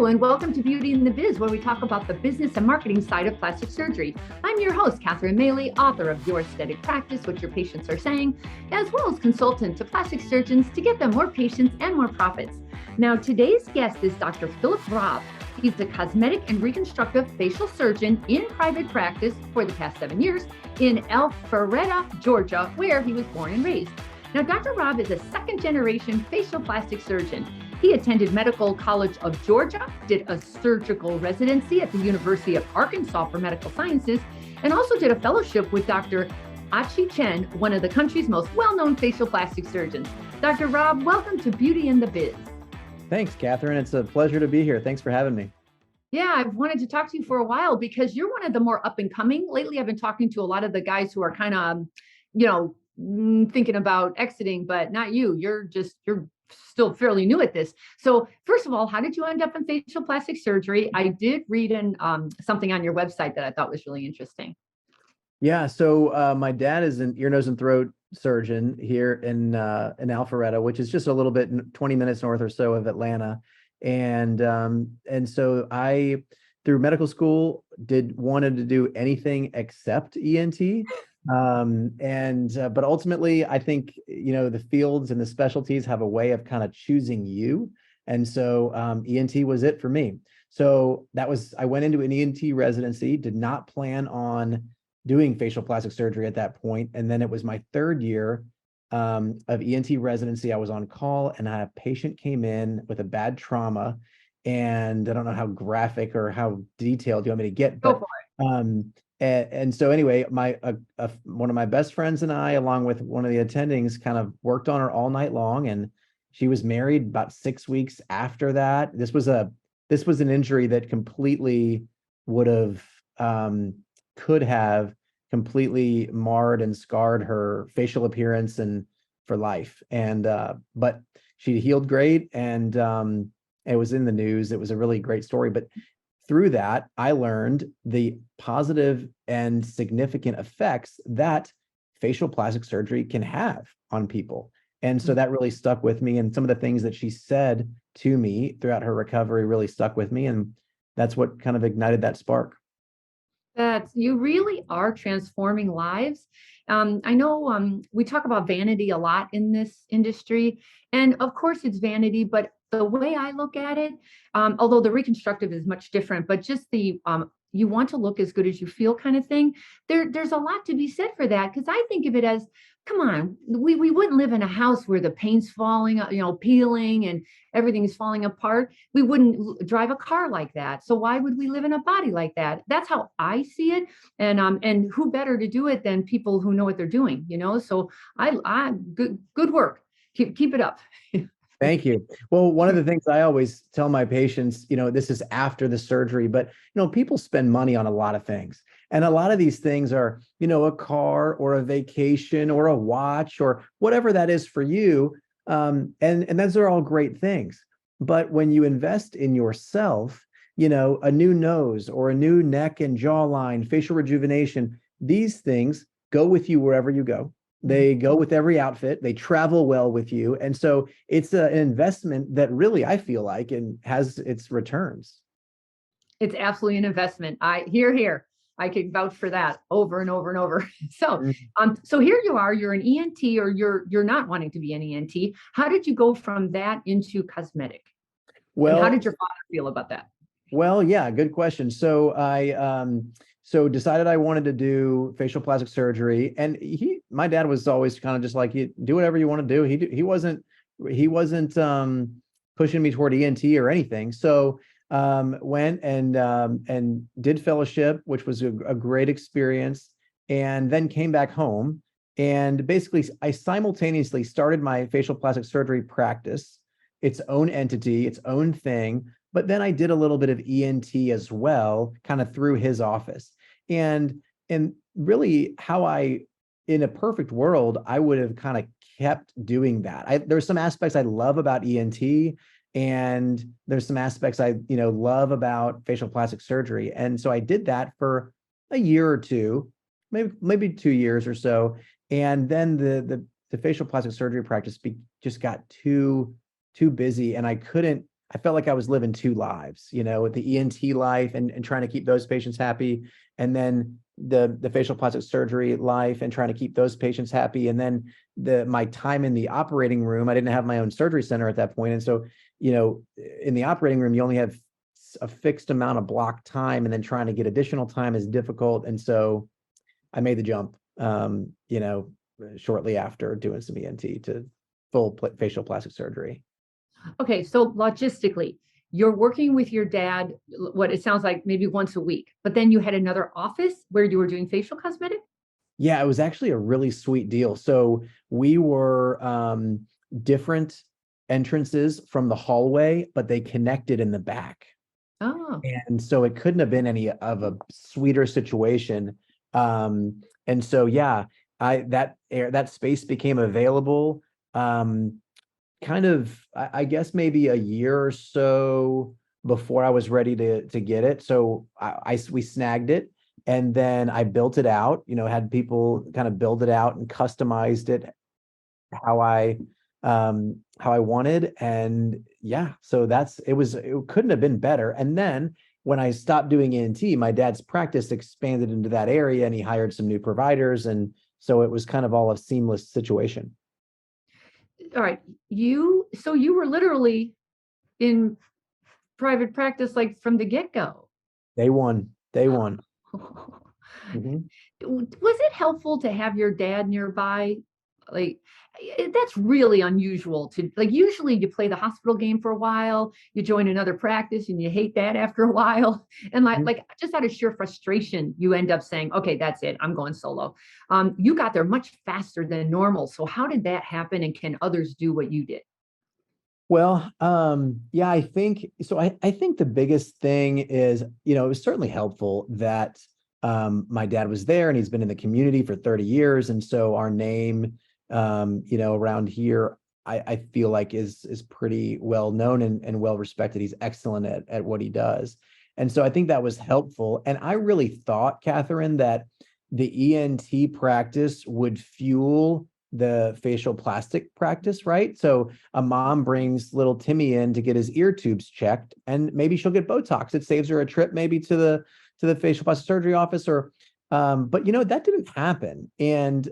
Hello, and welcome to Beauty in the Biz, where we talk about the business and marketing side of plastic surgery. I'm your host, Catherine Maley, author of Your Aesthetic Practice, What Your Patients Are Saying, as well as consultant to plastic surgeons to get them more patients and more profits. Now, today's guest is Dr. Philip Robb. He's a cosmetic and reconstructive facial surgeon in private practice for the past 7 years in Alpharetta, Georgia, where he was born and raised. Now, Dr. Robb is a second-generation facial plastic surgeon. He attended Medical College of Georgia, did a surgical residency at the University of Arkansas for Medical Sciences, and also did a fellowship with Dr. Achi Chen, one of the country's most well-known facial plastic surgeons. Dr. Robb, welcome to Beauty in the Biz. Thanks, Catherine. It's a pleasure to be here. Thanks for having me. Yeah, I've wanted to talk to you for a while because you're one of the more up and coming. Lately, I've been talking to a lot of the guys who are kind of, thinking about exiting, but not you. You're still fairly new at this. So first of all, how did you end up in facial plastic surgery? I did read something on your website that I thought was really interesting. Yeah, so my dad is an ear, nose, and throat surgeon here in Alpharetta, which is just a little bit 20 minutes north or so of Atlanta. And so I, through medical school, wanted to do anything except ENT. But ultimately, I think, the fields and the specialties have a way of kind of choosing you. And so ENT was it for me. So I went into an ENT residency, did not plan on doing facial plastic surgery at that point. And then it was my third year of ENT residency. I was on call and a patient came in with a bad trauma. And I don't know how graphic or how detailed you want me to get, but and so anyway, one of my best friends and I, along with one of the attendings, kind of worked on her all night long. And she was married about 6 weeks after that. This was an injury that completely could have completely marred and scarred her facial appearance and for life. And but she healed great, and it was in the news. It was a really great story. But through that, I learned the positive and significant effects that facial plastic surgery can have on people. And so that really stuck with me. And some of the things that she said to me throughout her recovery really stuck with me. And that's what kind of ignited that spark. That you really are transforming lives. I know we talk about vanity a lot in this industry, and of course it's vanity, but the way I look at it, although the reconstructive is much different, but just the you want to look as good as you feel kind of thing. There's a lot to be said for that, because I think of it as, come on, we wouldn't live in a house where the paint's falling, peeling and everything is falling apart. We wouldn't drive a car like that. So why would we live in a body like that? That's how I see it. And who better to do it than people who know what they're doing, So I good work. Keep it up. Thank you. Well, one of the things I always tell my patients, this is after the surgery, but, people spend money on a lot of things. And a lot of these things are, a car or a vacation or a watch or whatever that is for you. And those are all great things. But when you invest in yourself, a new nose or a new neck and jawline, facial rejuvenation, these things go with you wherever you go. They go with every outfit. They travel well with you. And so it's an investment that really, I feel like, and has its returns. It's absolutely an investment. Here. I could vouch for that over and over and over. So, so here you are, you're an ENT, or you're not wanting to be an ENT. How did you go from that into cosmetic? Well, and how did your father feel about that? Well, yeah, good question. So I decided I wanted to do facial plastic surgery, and my dad was always kind of just like, you do whatever you want to do. He wasn't pushing me toward ENT or anything. So went and did fellowship, which was a great experience, and then came back home. And basically, I simultaneously started my facial plastic surgery practice, its own entity, its own thing. But then I did a little bit of ENT as well, kind of through his office. And really in a perfect world, I would have kind of kept doing that. There's some aspects I love about ENT, and there's some aspects I love about facial plastic surgery. And so I did that for a year or two, maybe 2 years or so. And then the facial plastic surgery practice just got too busy, and I couldn't I felt like I was living two lives, with the ENT life and trying to keep those patients happy, and then the facial plastic surgery life and trying to keep those patients happy. And then my time in the operating room, I didn't have my own surgery center at that point. And so, in the operating room, you only have a fixed amount of block time, and then trying to get additional time is difficult. And so I made the jump, shortly after doing some ENT to full facial plastic surgery. Okay, so logistically, you're working with your dad, what it sounds like maybe once a week, but then you had another office where you were doing facial cosmetic? Yeah, it was actually a really sweet deal. So we were different entrances from the hallway, but they connected in the back. Oh, And so it couldn't have been any of a sweeter situation. And so yeah, that space became available. Kind of, I guess maybe a year or so before I was ready to get it. So we snagged it, and then I built it out. Had people kind of build it out and customized it how I wanted. And yeah, so it couldn't have been better. And then when I stopped doing ENT, my dad's practice expanded into that area, and he hired some new providers, and so it was kind of all a seamless situation. all right. So you were literally in private practice like from the get-go. Day one. Mhm. Was it helpful to have your dad nearby? Like, that's really unusual to like. Usually, you play the hospital game for a while, you join another practice, and you hate that after a while. And like just out of sheer frustration, you end up saying, "Okay, that's it. I'm going solo." You got there much faster than normal. So, how did that happen? And can others do what you did? Well, yeah, I think so. I think the biggest thing is, it was certainly helpful that my dad was there, and he's been in the community for 30 years. And so our name, around here, I feel like is pretty well known and well respected. He's excellent at what he does. And so I think that was helpful. And I really thought, Catherine, that the ENT practice would fuel the facial plastic practice, right? So a mom brings little Timmy in to get his ear tubes checked, and maybe she'll get Botox. It saves her a trip maybe to the facial plastic surgery office, or but that didn't happen. And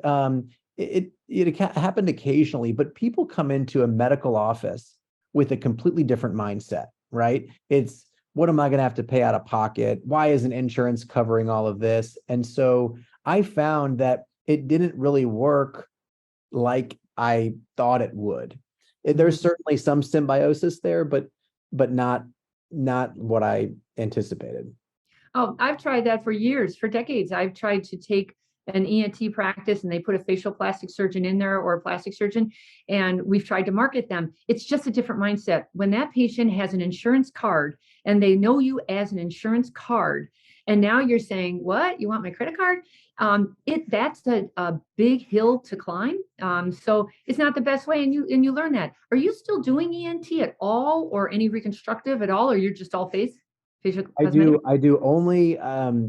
it happened occasionally, but people come into a medical office with a completely different mindset, right? It's, what am I going to have to pay out of pocket? Why isn't insurance covering all of this? And so I found that it didn't really work like I thought it would. There's certainly some symbiosis there, but not what I anticipated. Oh, I've tried that for years, for decades. I've tried to take an ENT practice and they put a facial plastic surgeon in there or a plastic surgeon, and we've tried to market them. It's just a different mindset. When that patient has an insurance card and they know you as an insurance card, and now you're saying, "What? You want my credit card?" That's a big hill to climb. So it's not the best way, and you learn that. Are you still doing ENT at all, or any reconstructive at all, or you're just all facial I cosmetic? do. I do only.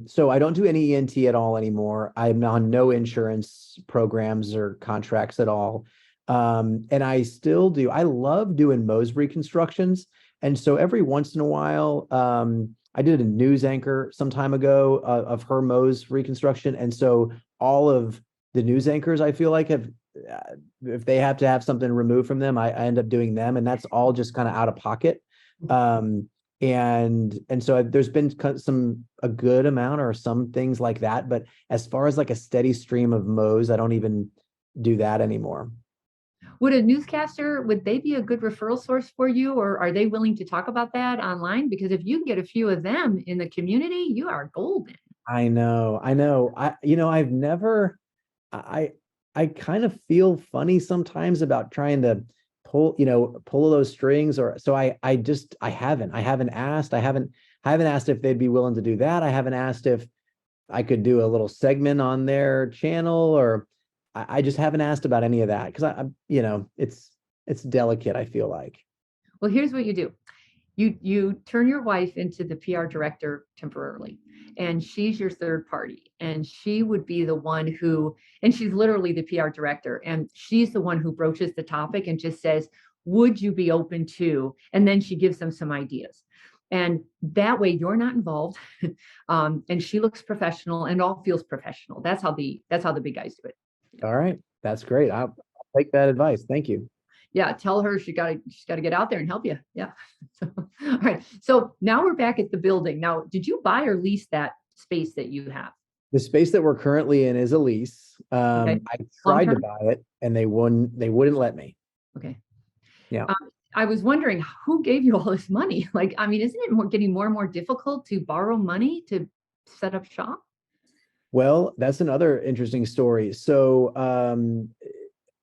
So I don't do any ENT at all anymore. I'm on no insurance programs or contracts at all. And I still do. I love doing Mohs reconstructions. And so every once in a while, I did a news anchor some time ago of her Mohs reconstruction. And so all of the news anchors, I feel like, have, if they have to have something removed from them, I end up doing them, and that's all just kind of out of pocket. And so there's been a good amount or some things like that, but as far as like a steady stream of Mohs, I don't even do that anymore. Would a newscaster, would they be a good referral source for you, or are they willing to talk about that online? Because if you can get a few of them in the community, you are golden. I know. I've never, I, I kind of feel funny sometimes about trying to pull those strings, or so I haven't asked. I haven't asked if they'd be willing to do that. I haven't asked if I could do a little segment on their channel, or I just haven't asked about any of that because it's delicate, I feel like. Well, here's what you do. You turn your wife into the PR director temporarily, and she's your third party, and she would be the one who, and she's literally the PR director, and she's the one who broaches the topic and just says, would you be open to? And then she gives them some ideas. And that way you're not involved. And she looks professional and all feels professional. That's how the big guys do it. All right. That's great. I'll take that advice. Thank you. Yeah, tell her she's got to get out there and help you. Yeah. So, all right. So now we're back at the building. Now, did you buy or lease that space that you have? The space that we're currently in is a lease. Okay. I tried to buy it and they wouldn't let me. Okay. Yeah. I was wondering who gave you all this money? Like, I mean, isn't it getting more and more difficult to borrow money to set up shop? Well, that's another interesting story. So,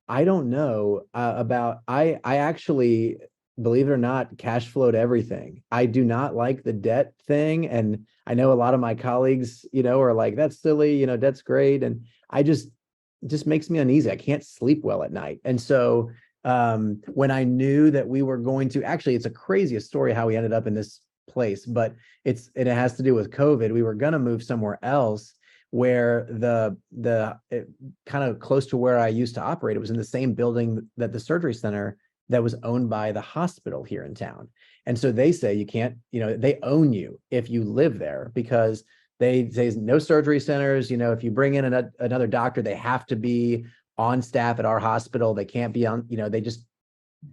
I don't know I actually, believe it or not, cash flowed everything. I do not like the debt thing. And I know a lot of my colleagues, are like, that's silly, debt's great. And it just makes me uneasy. I can't sleep well at night. And so when I knew that we were going to, actually, it's a craziest story how we ended up in this place, but it has to do with COVID. We were going to move somewhere else where kind of close to where I used to operate. It was in the same building that the surgery center that was owned by the hospital here in town. And so they say you can't, they own you if you live there, because they say no surgery centers, if you bring in another doctor, they have to be on staff at our hospital. They can't be on,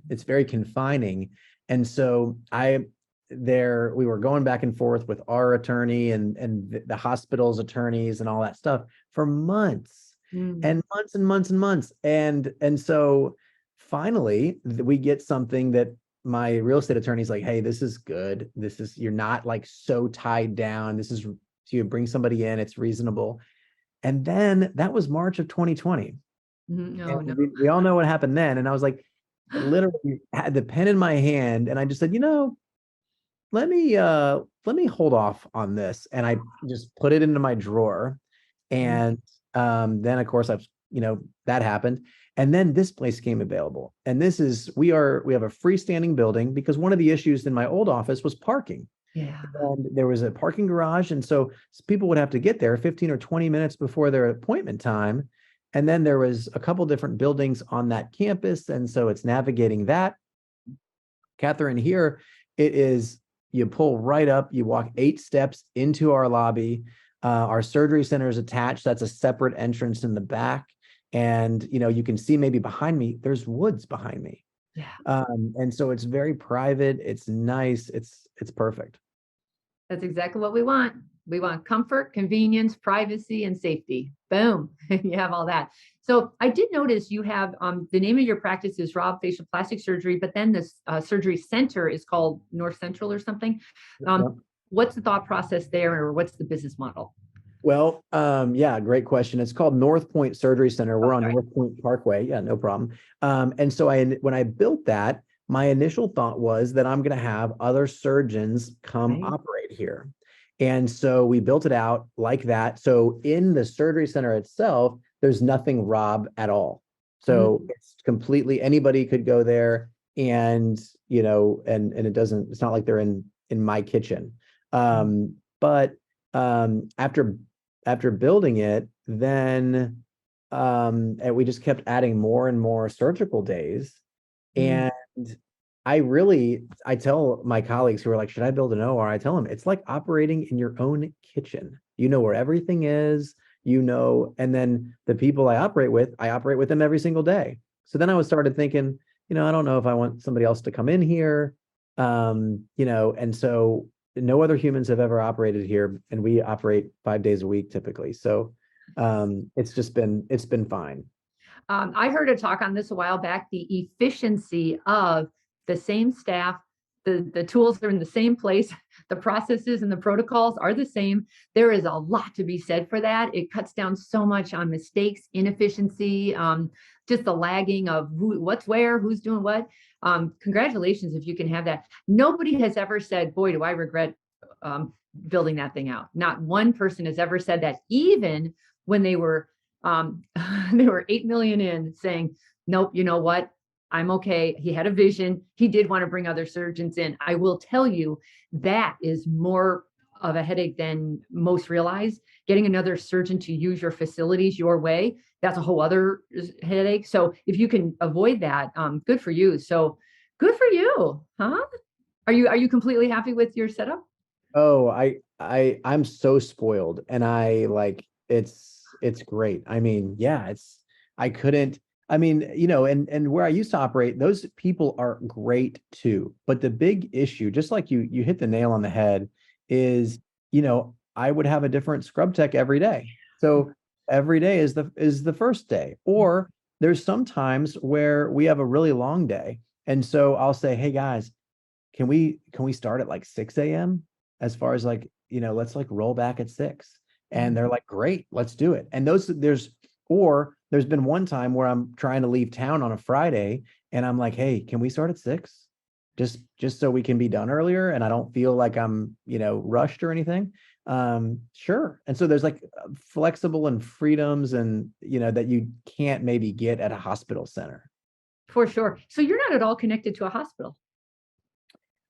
it's very confining. And so we were going back and forth with our attorney and the hospital's attorneys and all that stuff for months and months and months and months. And so finally we get something that my real estate attorney's like, hey, this is good. You're not like so tied down. You bring somebody in, it's reasonable. And then that was March of 2020. No. We all know what happened then. And I was like, literally had the pen in my hand and I just said, let me hold off on this. And I just put it into my drawer. And then of course that happened. And then this place came available. And we have a freestanding building because one of the issues in my old office was parking. Yeah. And there was a parking garage. And so people would have to get there 15 or 20 minutes before their appointment time. And then there was a couple different buildings on that campus. And so it's navigating that. Catherine, here it is. You pull right up, you walk 8 steps into our lobby. Our surgery center is attached. That's a separate entrance in the back. And, you can see maybe behind me, there's woods behind me. Yeah. And so it's very private. It's nice. It's perfect. That's exactly what we want. We want comfort, convenience, privacy, and safety. Boom. You have all that. So I did notice you have the name of your practice is Robb Facial Plastic Surgery, but then this surgery center is called North Central or something. What's the thought process there, or what's the business model? Well, yeah, great question. It's called North Point Surgery Center. We're on North Point Parkway. Yeah, no problem. And so when I built that, my initial thought was that I'm going to have other surgeons come operate here. And so we built it out like that. So in the surgery center itself, there's nothing Robb at all. So it's completely, anybody could go there and, and it's not like they're in my kitchen. But after building it, then and we just kept adding more and more surgical days. And I tell my colleagues who are like, should I build an OR? I tell them it's like operating in your own kitchen. You know where everything is, and then the people I operate with them every single day. So then I started thinking, I don't know if I want somebody else to come in here. And so no other humans have ever operated here, and we operate 5 days a week typically. So it's been fine. I heard a talk on this a while back, the efficiency of the same staff, the tools are in the same place, the processes and the protocols are the same. There is a lot to be said for that. It cuts down so much on mistakes, inefficiency, just the lagging of what's where, who's doing what. Congratulations if you can have that. Nobody has ever said, boy, do I regret building that thing out. Not one person has ever said that, even when they were 8 million in, saying, nope, you know what? I'm okay. He had a vision. He did want to bring other surgeons in. I will tell you, that is more of a headache than most realize. Getting another surgeon to use your facilities your way, that's a whole other headache. So if you can avoid that, good for you. So Good for you, huh? Are you completely happy with your setup? Oh, I'm so spoiled, and I like it's great. I mean, yeah, I couldn't. I mean, and where I used to operate, those people are great too. But the big issue, just like you hit the nail on the head, is I would have a different scrub tech every day. So every day is the first day, or there's some times where we have a really long day, and so I'll say, hey guys, can we start at like 6 a.m. as far as like, let's like roll back at 6. And they're like, great, let's do it. And there's been one time where I'm trying to leave town on a Friday and I'm like, hey, can we start at 6? Just so we can be done earlier and I don't feel like I'm, rushed or anything. Sure. And so there's like flexible and freedoms and that you can't maybe get at a hospital center. For sure. So you're not at all connected to a hospital.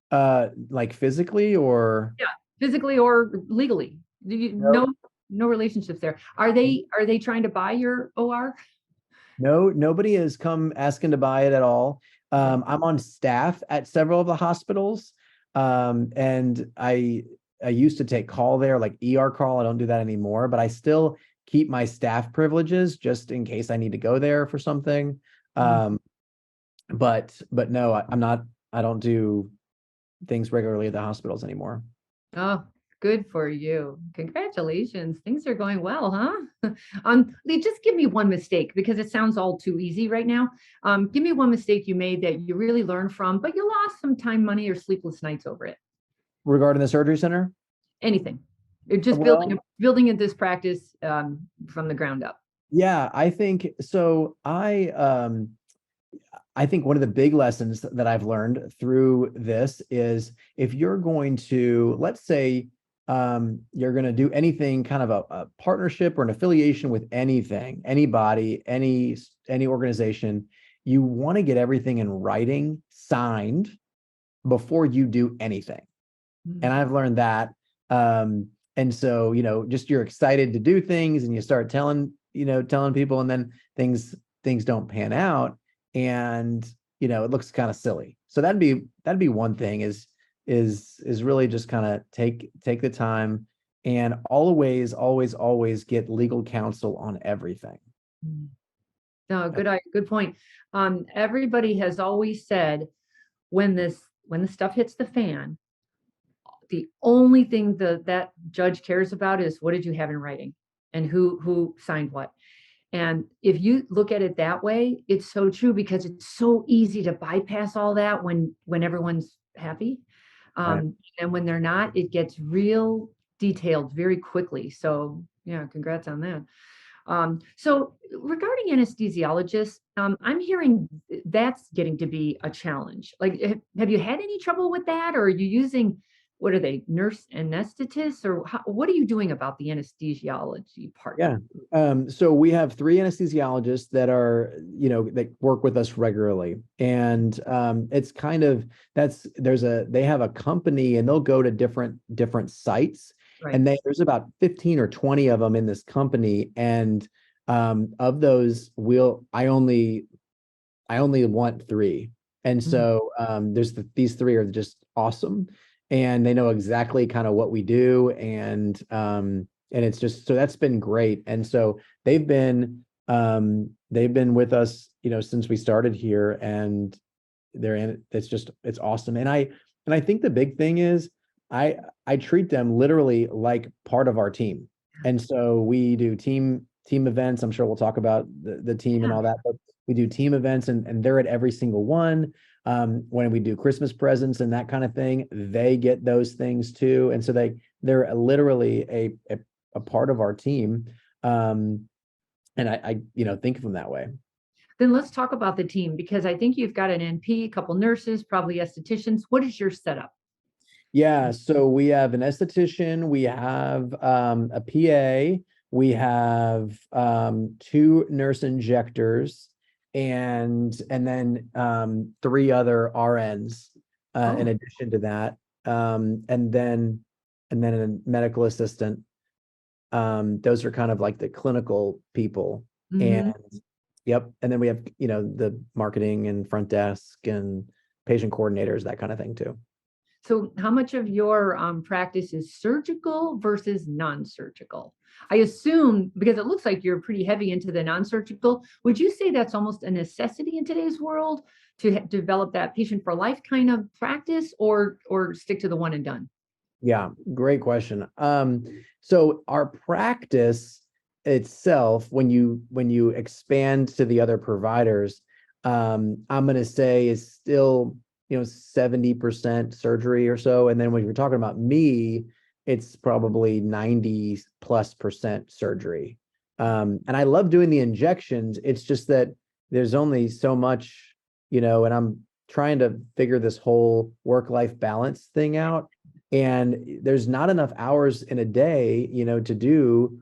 Like physically or Yeah, physically or legally. no, No relationships there. Are they trying to buy your OR? no, nobody has come asking to buy it at all. Okay. I'm on staff at several of the hospitals. And I used to take call there, like ER call. I don't do that anymore, but I still keep my staff privileges just in case I need to go there for something. Mm. Um, but no, I'm not, I don't do things regularly at the hospitals anymore. Oh, good for you. Congratulations. Things are going well, huh? Just give me one mistake because it sounds all too easy right now. Give me one mistake you made that you really learned from, but you lost some time, money, or sleepless nights over it. Regarding the surgery center? Anything. Just building Well, building this practice from the ground up. yeah, I think so. I think one of the big lessons that I've learned through this is if you're going to, let's say, you're going to do anything, kind of a partnership or an affiliation with anything, anybody, any organization, you want to get everything in writing, signed before you do anything. And I've learned that. And so, just you're excited to do things and you start telling people, and then things don't pan out and it looks kind of silly. So that'd be one thing is really just kind of take the time and always get legal counsel on everything. Mm. No, good point. Everybody has always said when the stuff hits the fan, the only thing that judge cares about is what did you have in writing and who signed what. And if you look at it that way, it's so true because it's so easy to bypass all that when everyone's happy. Right. And when they're not, it gets real detailed very quickly. So yeah, congrats on that. So regarding anesthesiologists, I'm hearing that's getting to be a challenge. Like, have you had any trouble with that, or are you using what are they, nurse anesthetists, or what are you doing about the anesthesiology part? Yeah. So we have three anesthesiologists that are, that work with us regularly. And it's kind of they have a company and they'll go to different sites. Right. And there's about 15 or 20 of them in this company. And of those, I only want three. And Mhm. so these three are just awesome. And they know exactly kind of what we do. And it's just so that's been great. And so they've been with us, since we started here, and it's awesome. And I think the big thing is I treat them literally like part of our team. And so we do team events. I'm sure we'll talk about the team and Yeah. all that, but we do team events and they're at every single one. When we do Christmas presents and that kind of thing, they get those things too. And so they're literally a part of our team. And I think of them that way. Then let's talk about the team because I think you've got an NP, a couple nurses, probably estheticians. What is your setup? Yeah, so we have an esthetician, we have a PA, we have two nurse injectors, and then three other RNs in Oh. addition to that, and then a medical assistant. Those are kind of like the clinical people, and Mhm. yep, and then we have the marketing and front desk and patient coordinators, that kind of thing too. So how much of your practice is surgical versus non-surgical? I assume, because it looks like you're pretty heavy into the non-surgical, would you say that's almost a necessity in today's world to develop that patient for life kind of practice, or stick to the one and done? Yeah, great question. So our practice itself, when you expand to the other providers, I'm going to say is still 70% surgery or so, and then when you're talking about me, it's probably 90+% surgery. And I love doing the injections. It's just that there's only so much, and I'm trying to figure this whole work-life balance thing out. And there's not enough hours in a day, to do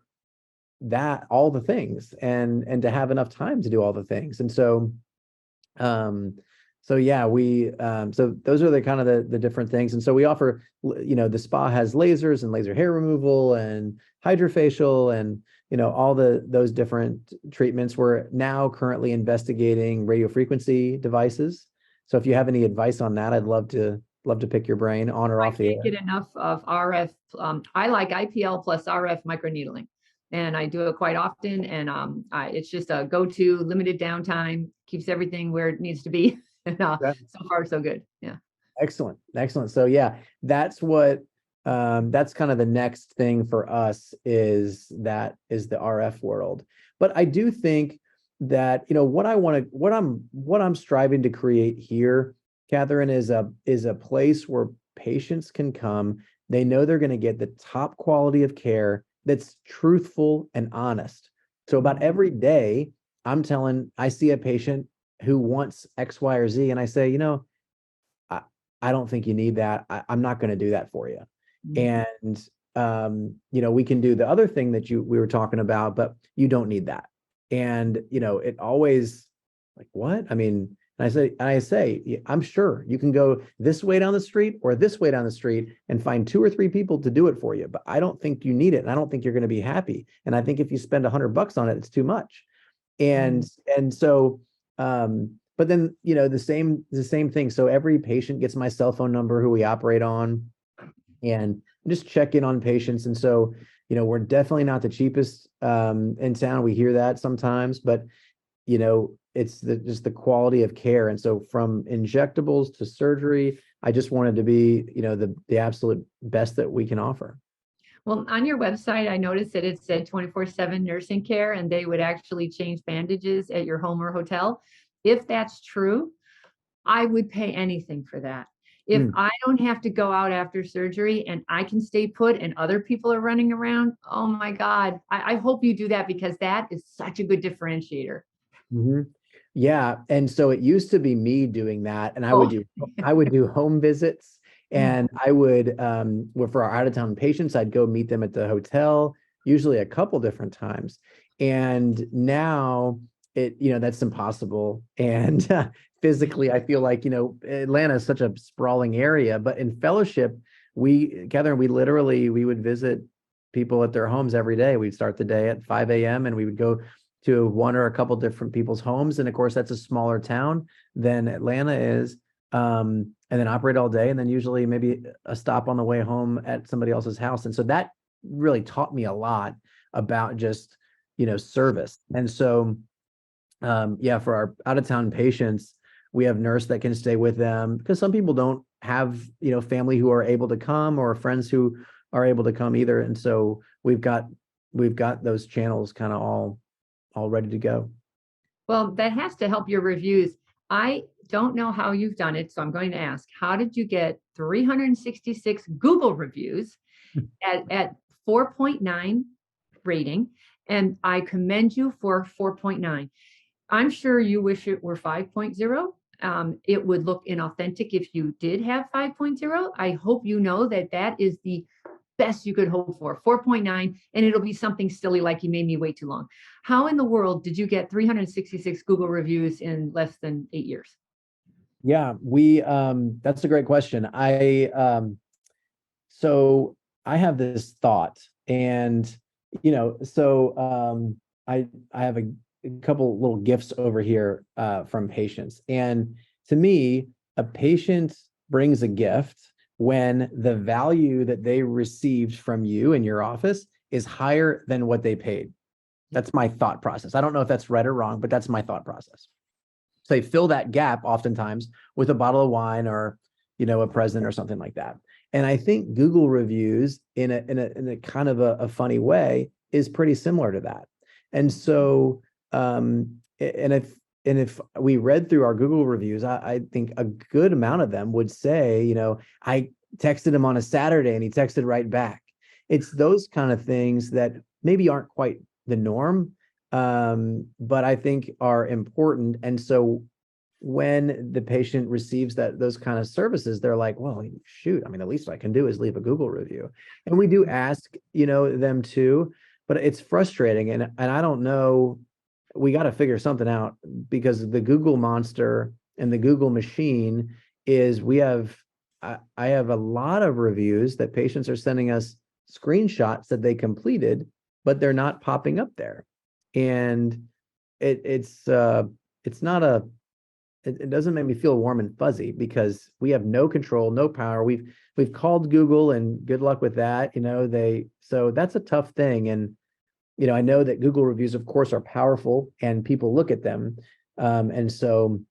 that, all the things, and to have enough time to do all the things. And so, yeah, so those are the kind of the different things. And so we offer, the spa has lasers and laser hair removal and hydrofacial and, all those different treatments. We're now currently investigating radiofrequency devices. So if you have any advice on that, I'd love to pick your brain on or I off the can't air. get enough of RF. I like IPL plus RF microneedling, and I do it quite often. And it's just a go-to, limited downtime, keeps everything where it needs to be. And Yeah. so far, so good. Yeah. Excellent. Excellent. So yeah, that's kind of the next thing for us is the RF world. But I do think that, what I'm striving to create here, Catherine, is a place where patients can come. They know they're going to get the top quality of care that's truthful and honest. So about every day, I see a patient who wants X, Y, or Z, and I say, I don't think you need that. I'm not going to do that for you. And we can do the other thing that we were talking about, but you don't need that. And it always, like, what? I mean, and I say, I'm sure you can go this way down the street or this way down the street and find 2 or 3 people to do it for you, but I don't think you need it, and I don't think you're going to be happy. And I think if you spend $100 on it, it's too much. And so, but then, the same thing. So every patient gets my cell phone number who we operate on, and just check in on patients. And so, we're definitely not the cheapest in town. We hear that sometimes, but it's just the quality of care. And so from injectables to surgery, I just wanted to be, the absolute best that we can offer. Well, on your website, I noticed that it said 24/7 nursing care, and they would actually change bandages at your home or hotel. If that's true, I would pay anything for that. If I don't have to go out after surgery and I can stay put and other people are running around, oh my God, I hope you do that, because that is such a good differentiator. Mm-hmm. Yeah. And so it used to be me doing that, and I Oh, would do home visits, and I would, for our out of town patients, I'd go meet them at the hotel, usually a couple different times. And now that's impossible. And physically, I feel like, Atlanta is such a sprawling area, but in fellowship, Catherine, we would visit people at their homes every day. We'd start the day at 5 a.m. and we would go to one or a couple different people's homes. And of course, that's a smaller town than Atlanta is. And then operate all day, and then usually maybe a stop on the way home at somebody else's house. And so that really taught me a lot about just, service. And so, for our out of town patients, we have nurse that can stay with them, because some people don't have, family who are able to come, or friends who are able to come either. And so we've got those channels kind of all ready to go. well, that has to help your reviews. I don't know how you've done it, so I'm going to ask, how did you get 366 Google reviews at 4.9 rating? And I commend you for 4.9. I'm sure you wish it were 5.0. It would look inauthentic if you did have 5.0. I hope you know that that is the best you could hope for, 4.9, and it'll be something silly like you made me wait too long. How in the world did you get 366 Google reviews in less than 8 years? Yeah, that's a great question. So I have this thought, and I have a couple little gifts over here from patients. And to me, a patient brings a gift when the value that they received from you in your office is higher than what they paid. That's my thought process. I don't know if that's right or wrong, but that's my thought process. So they fill that gap oftentimes with a bottle of wine or, a present or something like that. And I think Google reviews in a kind of a funny way is pretty similar to that. And so, if we read through our Google reviews, I think a good amount of them would say, I texted him on a Saturday and he texted right back. It's those kind of things that maybe aren't quite the norm, but I think are important. And so when the patient receives those kind of services, they're like, well, shoot, I mean, the least I can do is leave a Google review. And we do ask, them to, but it's frustrating. And I don't know, we got to figure something out, because the Google monster and the Google machine is I have a lot of reviews that patients are sending us screenshots that they completed, but they're not popping up there. And it's not it doesn't make me feel warm and fuzzy, because we have no control, no power. We've called Google, and good luck with that. So that's a tough thing. And, I know that Google reviews, of course, are powerful and people look at them. And so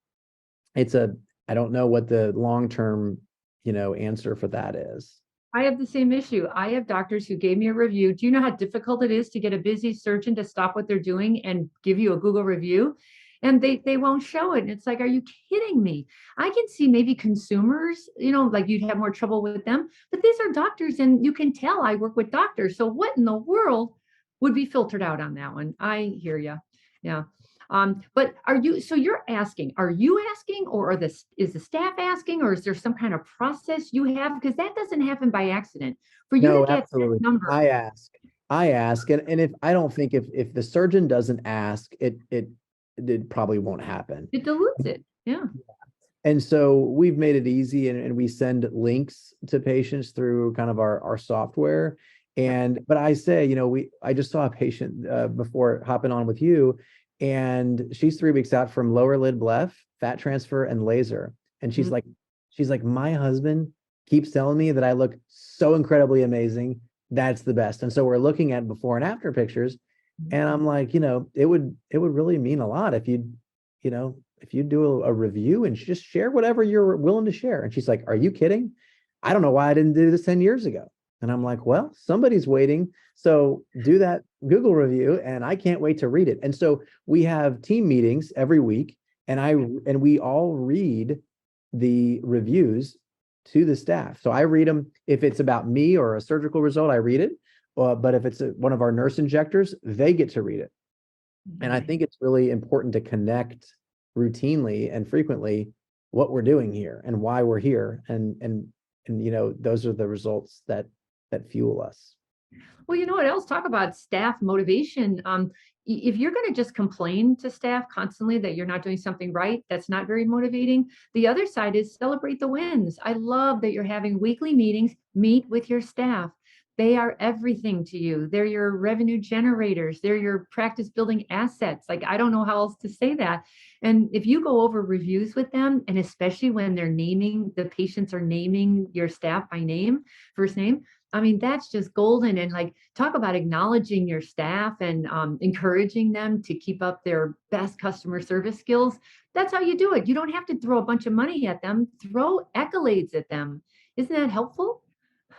I don't know what the long-term, answer for that is. I have the same issue. I have doctors who gave me a review. Do you know how difficult it is to get a busy surgeon to stop what they're doing and give you a Google review? And they won't show it. And it's like, are you kidding me? I can see maybe consumers, like you'd have more trouble with them, but these are doctors, and you can tell I work with doctors. So what in the world would be filtered out on that one? I hear you. Yeah. But you're asking, are you asking, or is the staff asking, or is there some kind of process you have? Because that doesn't happen by accident. For you No, to get absolutely. that number. I ask. And if I don't think if the surgeon doesn't ask, it probably won't happen. It dilutes it. Yeah. And so we've made it easy, and we send links to patients through kind of our software. But I say, I just saw a patient before hopping on with you, and she's 3 weeks out from lower lid bleph, fat transfer, and laser. And she's like, my husband keeps telling me that I look so incredibly amazing. That's the best. And so we're looking at before and after pictures. And I'm like, it would really mean a lot if you do a review and just share whatever you're willing to share. And she's like, are you kidding? I don't know why I didn't do this 10 years ago. And I'm like, well, somebody's waiting. So do that Google review, and I can't wait to read it. And so we have team meetings every week, and we all read the reviews to the staff. So I read them. If it's about me or a surgical result, I read it. But if it's one of our nurse injectors, they get to read it. And I think it's really important to connect routinely and frequently what we're doing here and why we're here. And those are the results that fuel us. Well, you know what else? Talk about staff motivation. If you're going to just complain to staff constantly that you're not doing something right, that's not very motivating. The other side is celebrate the wins. I love that you're having weekly meetings. Meet with your staff. They are everything to you. They're your revenue generators. They're your practice building assets. Like, I don't know how else to say that. And if you go over reviews with them, and especially when the patients are naming your staff by name, first name, I mean, that's just golden. And like, talk about acknowledging your staff and encouraging them to keep up their best customer service skills. That's how you do it. You don't have to throw a bunch of money at them. Throw accolades at them. Isn't that helpful?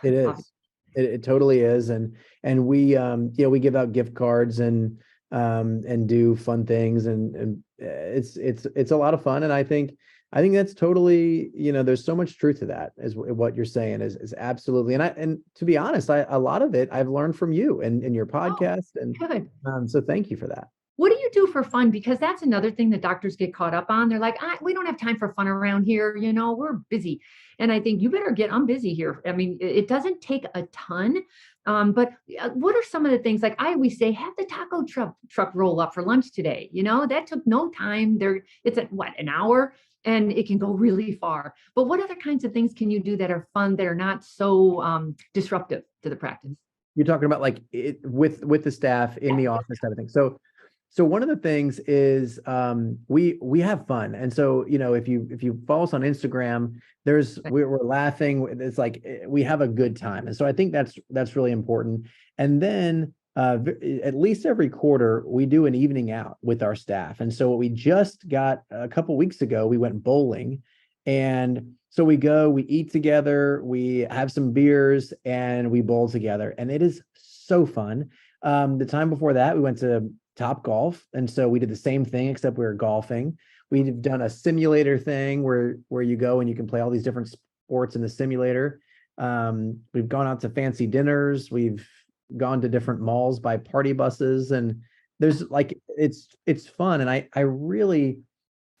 It is. It totally is. And we we give out gift cards and do fun things, and it's a lot of fun. And I think that's totally, there's so much truth to that, is what you're saying is absolutely. And to be honest, a lot of it I've learned from you and your podcast. And good. So thank you for that. What do you do for fun? Because that's another thing that doctors get caught up on. They're like, we don't have time for fun around here. We're busy. And I think you better I'm busy here. I mean, it doesn't take a ton. But what are some of the things? Like I always say, have the taco truck roll up for lunch today. That took no time. It's at an hour, and it can go really far. But what other kinds of things can you do that are fun, that are not so disruptive to the practice? You're talking about like with the staff in the office type of thing. So So one of the things is we have fun. And so, if you follow us on Instagram, we're laughing. It's like we have a good time. And so I think that's really important. And then at least every quarter, we do an evening out with our staff. And so what we just got a couple weeks ago, we went bowling. And so we go, we eat together, we have some beers, and we bowl together. And it is so fun. The time before that, we went to Top Golf, and so we did the same thing except we were golfing. We've done a simulator thing where you go and you can play all these different sports in the simulator. We've gone out to fancy dinners. We've gone to different malls by party buses, and there's like it's fun. And I really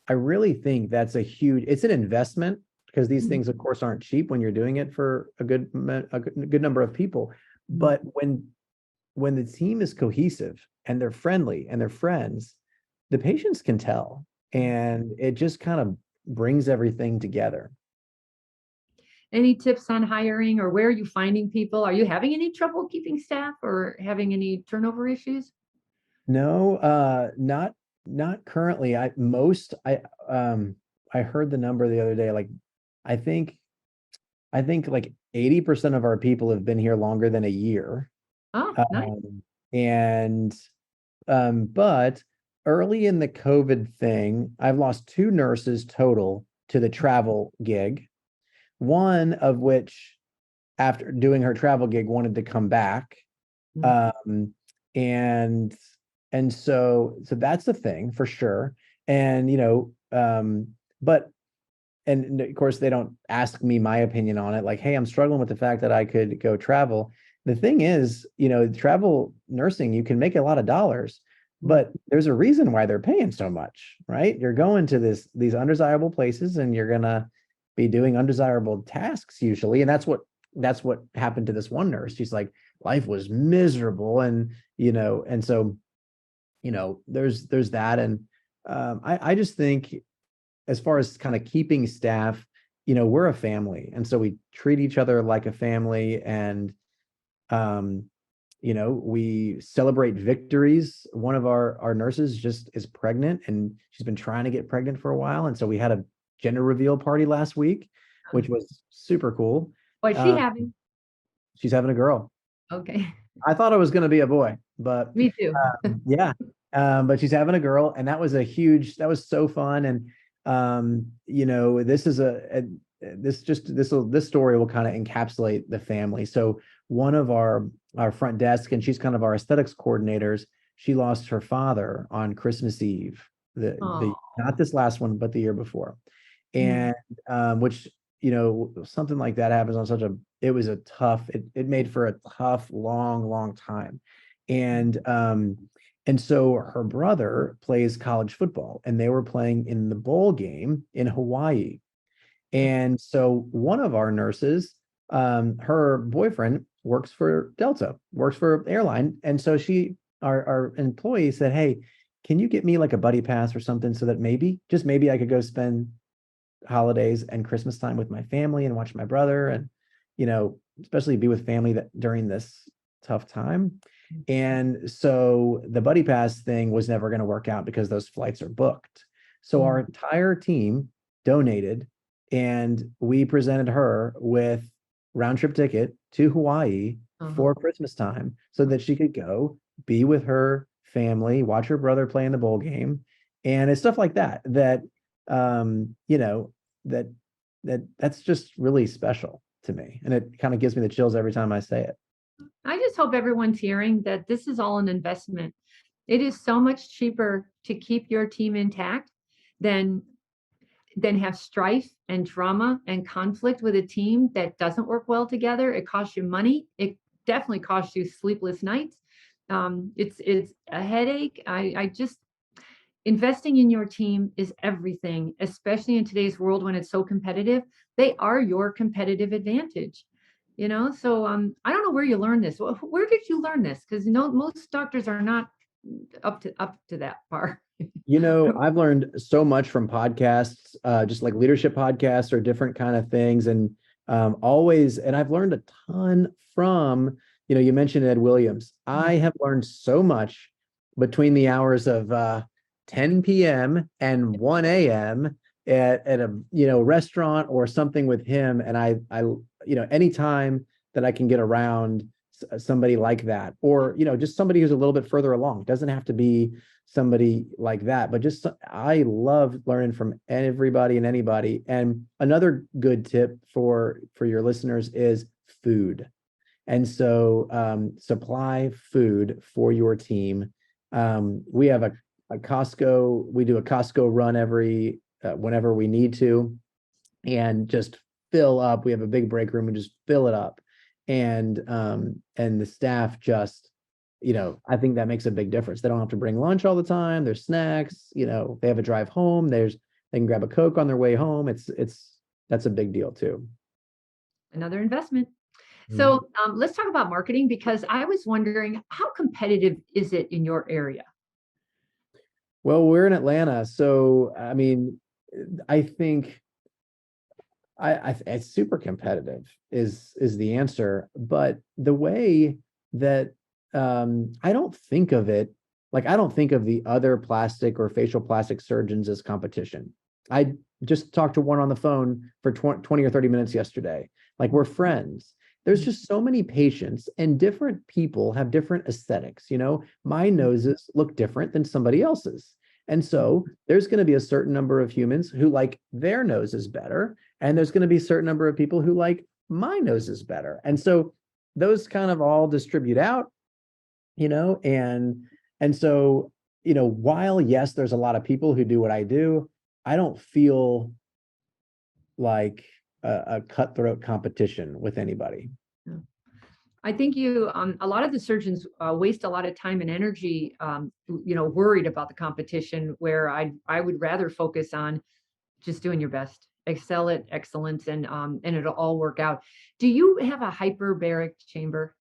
think that's it's an investment, because these things, of course, aren't cheap when you're doing it for a good number of people. But when the team is cohesive and they're friendly and they're friends, the patients can tell, and it just kind of brings everything together. Any tips on hiring, or where are you finding people? Are you having any trouble keeping staff or having any turnover issues? No, not currently. I heard the number the other day, like I think like 80% of our people have been here longer than a year. Oh, nice. And but early in the COVID thing, I've lost 2 nurses total to the travel gig. One of which, after doing her travel gig, wanted to come back. And so that's the thing for sure. And but and of course they don't ask me my opinion on it, like, hey, I'm struggling with the fact that I could go travel. The thing is, travel nursing, you can make a lot of dollars, but there's a reason why they're paying so much, right? You're going to these undesirable places, and you're gonna be doing undesirable tasks usually. And that's what happened to this one nurse. She's like, life was miserable. And, and so, there's that. And I just think, as far as kind of keeping staff, we're a family. And so we treat each other like a family. And, we celebrate victories. One of our nurses just is pregnant, and she's been trying to get pregnant for a while. And so we had a gender reveal party last week, which was super cool. What's she having? She's having a girl. Okay. I thought it was going to be a boy, but Me too. yeah. But she's having a girl, and that was that was so fun. And this story will kind of encapsulate the family. So one of our front desk, and she's kind of our aesthetics coordinators, she lost her father on Christmas Eve, not this last one, but the year before. And which, something like that happens on it made for a tough, long time. And so her brother plays college football, and they were playing in the bowl game in Hawaii. And so one of our nurses, her boyfriend works for Delta, works for airline. And so our employee said, hey, can you get me like a buddy pass or something, so that maybe I could go spend holidays and Christmas time with my family and watch my brother, and, especially be with family during this tough time. And so the buddy pass thing was never going to work out because those flights are booked. So our entire team donated, and we presented her with round trip ticket to Hawaii for Christmas time, so that she could go be with her family, watch her brother play in the bowl game. And it's stuff like that's just really special to me. And it kind of gives me the chills every time I say it. I just hope everyone's hearing that this is all an investment. It is so much cheaper to keep your team intact than have strife and drama and conflict with a team that doesn't work well together. It costs you money. It definitely costs you sleepless nights. It's a headache. I just, investing in your team is everything, especially in today's world when it's so competitive. They are your competitive advantage. So I don't know where you learned this. Where did you learn this? Because most doctors are not up to that part. I've learned so much from podcasts, just like leadership podcasts or different kind of things. And and I've learned a ton from, you mentioned Ed Williams. I have learned so much between the hours of 10 p.m. and 1 a.m. at a restaurant or something with him. And I anytime that I can get around somebody like that, or just somebody who's a little bit further along, doesn't have to be somebody like that, but just I love learning from everybody and anybody. And another good tip for your listeners is food. And so supply food for your team. We have a Costco, we do a Costco run every whenever we need to, and just fill up. We have a big break room and just fill it up. And the staff just, I think that makes a big difference. They don't have to bring lunch all the time. There's snacks, they have a drive home. They can grab a Coke on their way home. That's a big deal too. Another investment. So let's talk about marketing, because I was wondering, how competitive is it in your area? Well, we're in Atlanta, so I mean, I think it's super competitive is the answer. But the way that I don't think of it, like I don't think of the other plastic or facial plastic surgeons as competition. I just talked to one on the phone for 20 or 30 minutes yesterday. Like, we're friends. There's just so many patients, and different people have different aesthetics. My noses look different than somebody else's. And so there's going to be a certain number of humans who like their noses better. And there's going to be a certain number of people who like my noses better. And so those kind of all distribute out, and so, while yes, there's a lot of people who do what I do, I don't feel like a cutthroat competition with anybody. I think a lot of the surgeons waste a lot of time and energy, worried about the competition, where I would rather focus on just doing your best, excel at excellence, and it'll all work out. Do you have a hyperbaric chamber?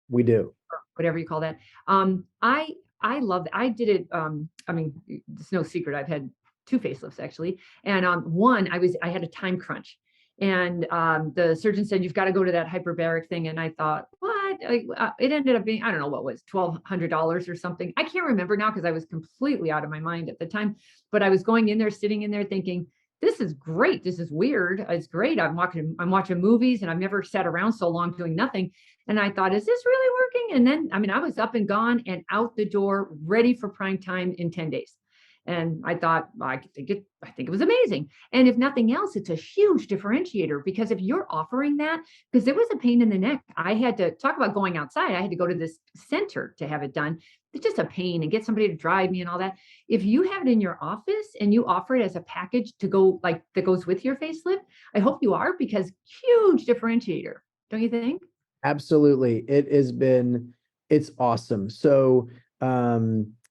We do. Or whatever you call that. I love that. I did it. I mean, it's no secret. I've had 2 facelifts actually. And one, I had a time crunch. And the surgeon said, you've got to go to that hyperbaric thing. And I thought, what? It ended up being, I don't know what was $1,200 or something. I can't remember now because I was completely out of my mind at the time. But I was going in there, sitting in there thinking, this is great. This is weird. It's great. I'm watching movies, and I've never sat around so long doing nothing. And I thought, is this really working? And then, I was up and gone and out the door, ready for prime time in 10 days. And I thought, I think it was amazing. And if nothing else, it's a huge differentiator, because if you're offering that, because it was a pain in the neck. I had to talk about going outside. I had to go to this center to have it done. It's just a pain, and get somebody to drive me and all that. If you have it in your office and you offer it as a package to go, like, that goes with your facelift, I hope you are, because huge differentiator, don't you think? Absolutely. It's awesome. So,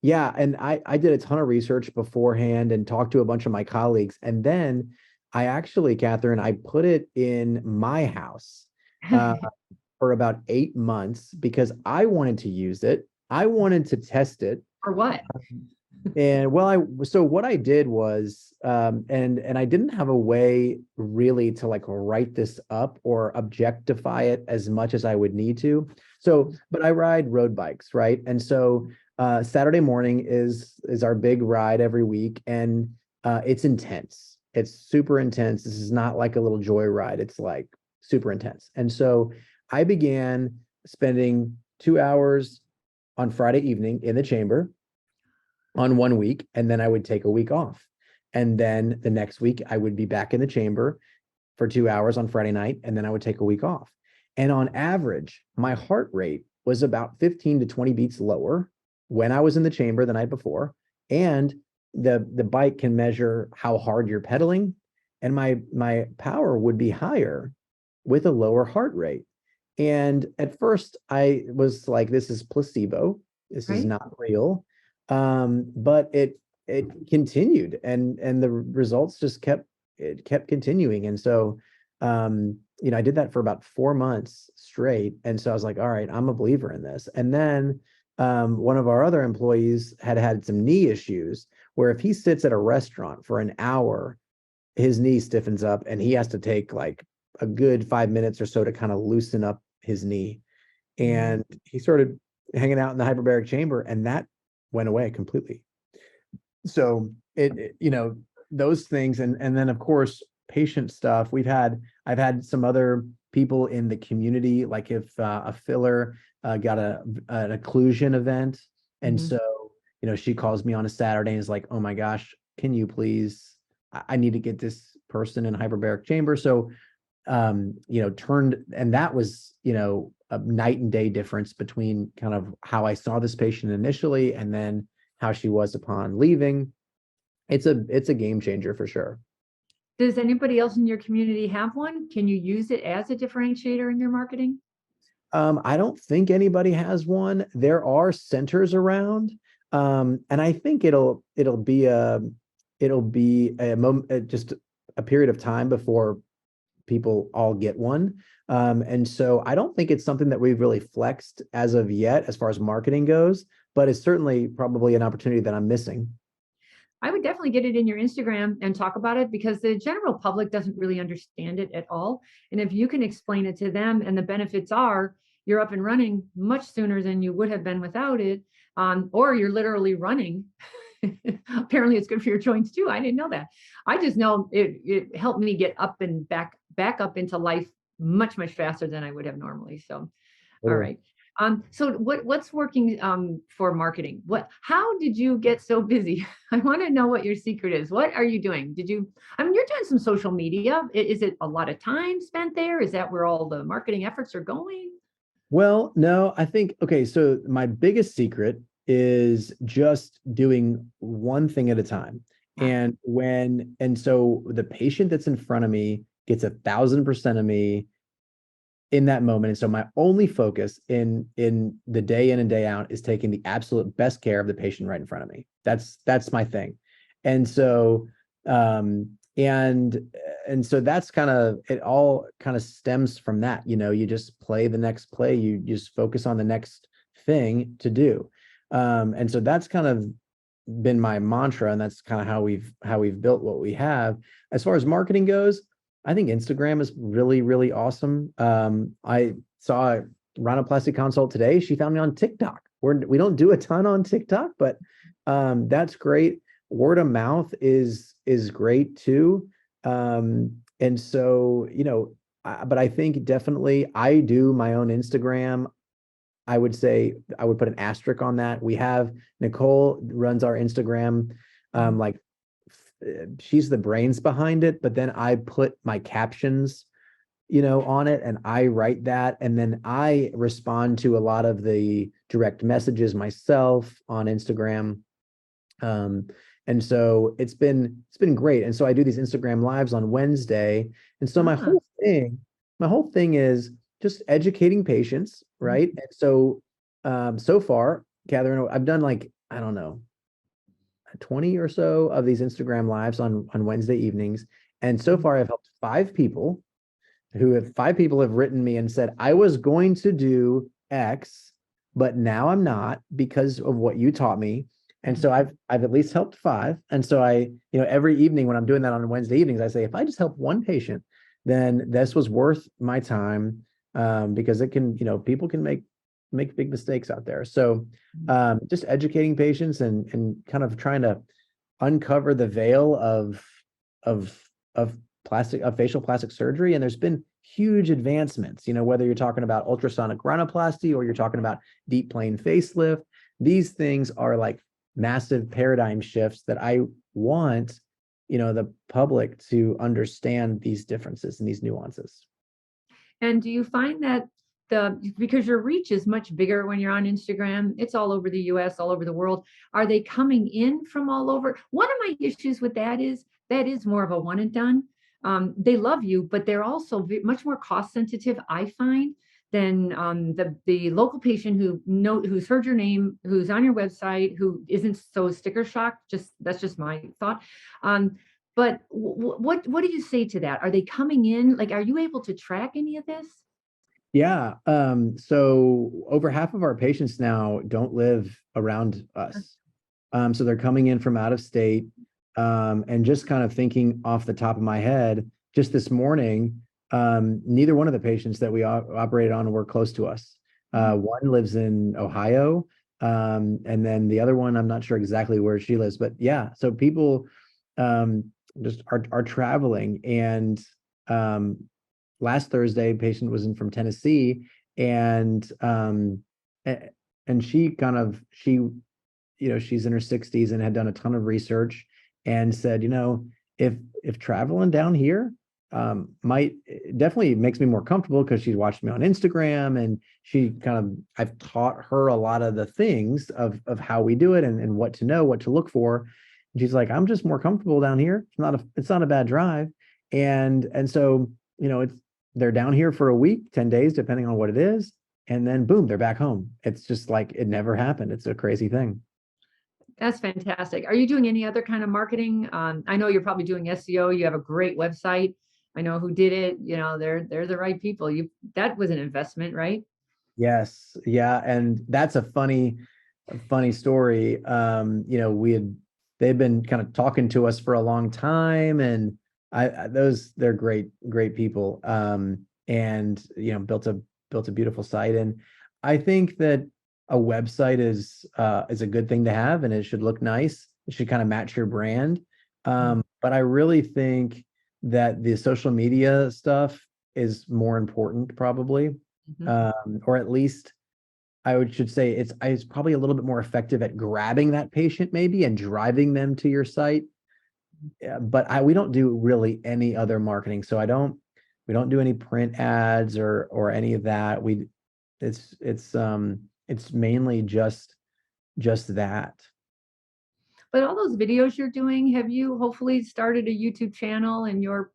yeah. And I did a ton of research beforehand and talked to a bunch of my colleagues. And then I actually, Catherine, I put it in my house for about 8 months because I wanted to use it. I wanted to test it. For what? And so what I did was, and I didn't have a way really to like write this up or objectify it as much as I would need to. So, but I ride road bikes, right? And so Saturday morning is our big ride every week, and it's intense. It's super intense. This is not like a little joy ride. It's like super intense. And so I began spending 2 hours on Friday evening in the chamber on 1 week, and then I would take a week off. And then the next week I would be back in the chamber for 2 hours on Friday night, and then I would take a week off. And on average, my heart rate was about 15 to 20 beats lower when I was in the chamber the night before. And the bike can measure how hard you're pedaling, and my power would be higher with a lower heart rate. And at first I was like, this is placebo. This is not real. But it continued, and the results just kept continuing. And so, I did that for about 4 months straight. And so I was like, all right, I'm a believer in this. And then, one of our other employees had some knee issues where if he sits at a restaurant for an hour, his knee stiffens up and he has to take like a good 5 minutes or so to kind of loosen up his knee. And he started hanging out in the hyperbaric chamber, and that went away completely. So those things, and then of course patient stuff. I've had some other people in the community, like if a filler got an occlusion event, and Mhm. so she calls me on a Saturday and is like, oh my gosh, can you please, I need to get this person in hyperbaric chamber. So and that was a night and day difference between kind of how I saw this patient initially and then how she was upon leaving. It's a game changer for sure. Does anybody else in your community have one? Can you use it as a differentiator in your marketing? I don't think anybody has one. There are centers around, and I think it'll be a moment, just a period of time before people all get one. And so I don't think it's something that we've really flexed as of yet, as far as marketing goes, but it's certainly probably an opportunity that I'm missing. I would definitely get it in your Instagram and talk about it because the general public doesn't really understand it at all. And if you can explain it to them and the benefits are you're up and running much sooner than you would have been without it, or you're literally running. Apparently it's good for your joints too. I didn't know that. I just know it helped me get up and back up into life much faster than I would have normally. So all Totally. right. So what's working for marketing? How did you get so busy? I want to know what your secret is. What are you doing? I mean, you're doing some social media. Is it a lot of time spent there? Is that where all the marketing efforts are going? Well, no, I think, okay, so my biggest secret is just doing one thing at a time. Ah, And so the patient that's in front of me gets 1,000% of me in that moment. And so my only focus in the day in and day out is taking the absolute best care of the patient right in front of me. That's my thing. And so and so that's kind of, it all kind of stems from that. You just play the next play, you just focus on the next thing to do. And so that's kind of been my mantra, and that's kind of how we've built what we have. As far as marketing goes, I think Instagram is really, really awesome. I saw a rhinoplasty consult today. She found me on TikTok. We don't do a ton on TikTok, but that's great. Word of mouth is great too. And so, but I think definitely I do my own Instagram. I would say I would put an asterisk on that. We have Nicole runs our Instagram, mhm. like she's the brains behind it, but then I put my captions, on it, and I write that, and then I respond to a lot of the direct messages myself on Instagram. Um, and so it's been great. And so I do these Instagram lives on Wednesday. And so Ah, my whole thing is just educating patients, mhm. right? And so so far, Catherine, I've done like, I don't know, 20 or so of these Instagram lives on Wednesday evenings. And so far I've helped five people have written me and said, I was going to do X, but now I'm not because of what you taught me. And so I've at least helped five. And so every evening when I'm doing that on Wednesday evenings, I say, if I just help one patient, then this was worth my time. Because it can, people can make big mistakes out there. So just educating patients and kind of trying to uncover the veil of of facial plastic surgery. And there's been huge advancements, whether you're talking about ultrasonic rhinoplasty or you're talking about deep plane facelift. These things are like massive paradigm shifts that I want, the public to understand these differences and these nuances. And do you find that because your reach is much bigger when you're on Instagram, it's all over the US, all over the world. Are they coming in from all over? One of my issues with that is more of a one and done. They love you, but they're also much more cost sensitive, I find, than the local patient who's heard your name, who's on your website, who isn't so sticker shocked. That's just my thought. Um, but what do you say to that? Are they coming in? Like, are you able to track any of this? Yeah. So over half of our patients now don't live around us. So they're coming in from out of state. And just kind of thinking off the top of my head, just this morning, neither one of the patients that we operated on were close to us. One lives in Ohio, And then the other one, I'm not sure exactly where she lives, but yeah, so people just are traveling. And last Thursday, a patient was in from Tennessee, and and she's in her 60s and had done a ton of research and said, if traveling down here might definitely makes me more comfortable, because she's watched me on Instagram, and I've taught her a lot of the things of how we do it, and what to know, what to look for. And she's like, I'm just more comfortable down here. It's not a bad drive. And so, they're down here for a week, 10 days, depending on what it is. And then boom, they're back home. It's just like it never happened. It's a crazy thing. That's fantastic. Are you doing any other kind of marketing? I know you're probably doing SEO. You have a great website. I know who did it. They're the right people. That was an investment, right? Yes. Yeah. And that's a funny story. They've been kind of talking to us for a long time, and they're great people. And built a beautiful site. And I think that a website is a good thing to have, and it should look nice. It should kind of match your brand. But I really think that the social media stuff is more important, probably. Or at least should say it's probably a little bit more effective at grabbing that patient maybe and driving them to your site. Yeah, but we don't do really any other marketing. So we don't do any print ads or any of that. It's mainly just that. But all those videos you're doing, have you hopefully started a YouTube channel and you're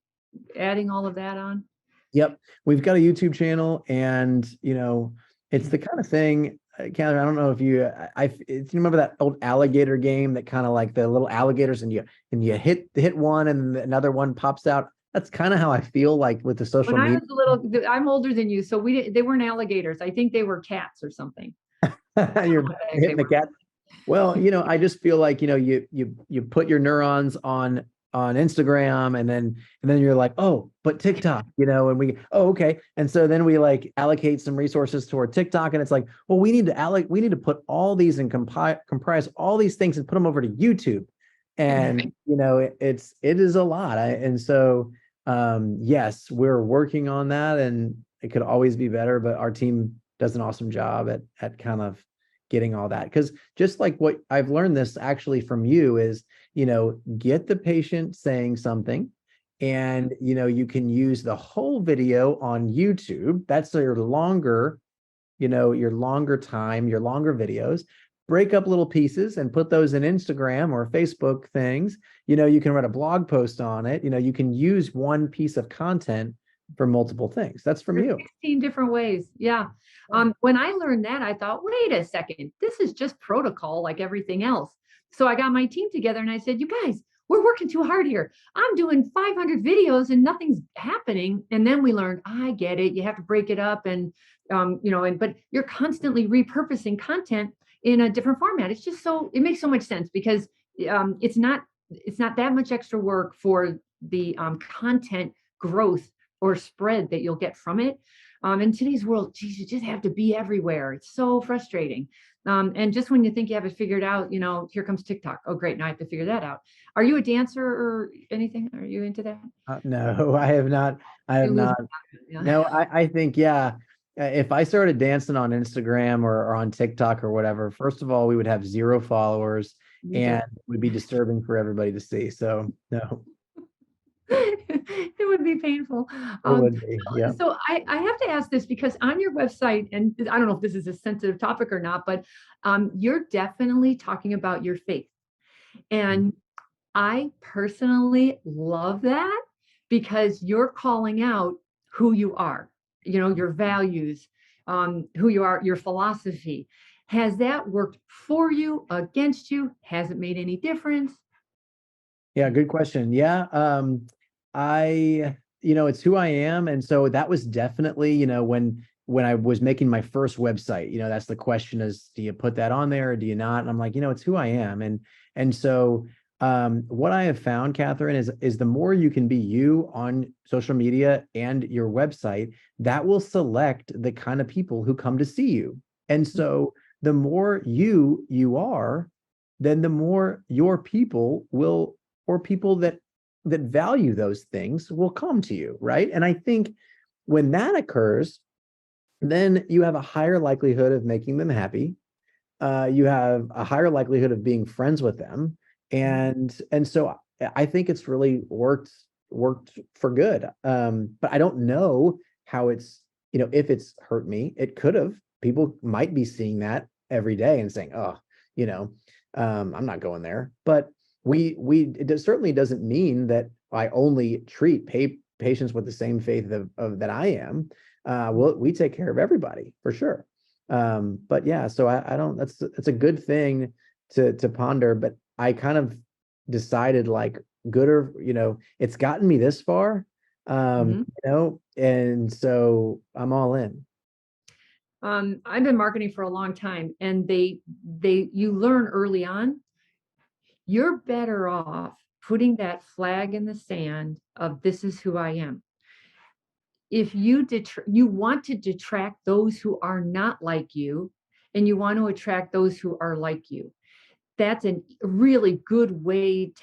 adding all of that on? Yep. We've got a YouTube channel, and it's the kind of thing, Catherine, I don't know if you remember that old alligator game, that kind of like the little alligators, and you hit one and another one pops out. That's kind of how I feel like with the social When I media. was I'm older than you, so they weren't alligators. I think they were cats or something. You're hitting the cat. Well, I just feel like, you put your neurons on Instagram, and then you're like, oh, but TikTok, okay. And so then we like allocate some resources toward TikTok, and it's like, well, we need to put all these and comprise all these things and put them over to YouTube. And it is a lot. And so yes, we're working on that, and it could always be better, but our team does an awesome job at kind of getting all that. Because just like what I've learned this actually from you is, get the patient saying something, and you can use the whole video on YouTube. That's your longer time, your longer videos. Break up little pieces and put those in Instagram or Facebook things. You can write a blog post on it. You can use one piece of content for multiple things. That's from you. 16 different ways. Yeah. When I learned that, I thought, wait a second, this is just protocol like everything else. So I got my team together and I said, you guys, we're working too hard here. I'm doing 500 videos and nothing's happening. And then we learned, I get it. You have to break it up, and but you're constantly repurposing content in a different format. It makes so much sense, because it's not that much extra work for the content growth or spread that you'll get from it. In today's world, geez, you just have to be everywhere. It's so frustrating. And just when you think you have it figured out, here comes TikTok. Oh, great. Now I have to figure that out. Are you a dancer or anything? Are you into that? No, I have not. I have not. Yeah. No, I think, yeah. If I started dancing on Instagram or on TikTok or whatever, first of all, we would have 0 followers, and it would be disturbing for everybody to see. So no. It would be painful. It would be, yeah. So I have to ask this, because on your website, and I don't know if this is a sensitive topic or not, but you're definitely talking about your faith. And I personally love that, because you're calling out who you are, your values, who you are, your philosophy. Has that worked for you, against you? Has it made any difference? Yeah, good question. Yeah. It's who I am. And so that was definitely, when I was making my first website, that's the question is, do you put that on there or do you not? And I'm like, it's who I am. And so what I have found, Catherine, is the more you can be you on social media and your website, that will select the kind of people who come to see you. And so the more you are, then the more your people will, or people that value those things will come to you, right? And I think when that occurs, then you have a higher likelihood of making them happy. You have a higher likelihood of being friends with them, and so I think it's really worked for good. But I don't know how it's, if it's hurt me. It could have. People might be seeing that every day and saying, "Oh, you know, I'm not going there." But certainly doesn't mean that I only treat patients with the same faith of that I am. We take care of everybody for sure. But yeah, so I don't, that's a good thing to ponder, but I kind of decided like good or, it's gotten me this far, and so I'm all in. I've been marketing for a long time, and you learn early on, you're better off putting that flag in the sand of this is who I am. If you want to detract those who are not like you, and you want to attract those who are like you, that's a really good way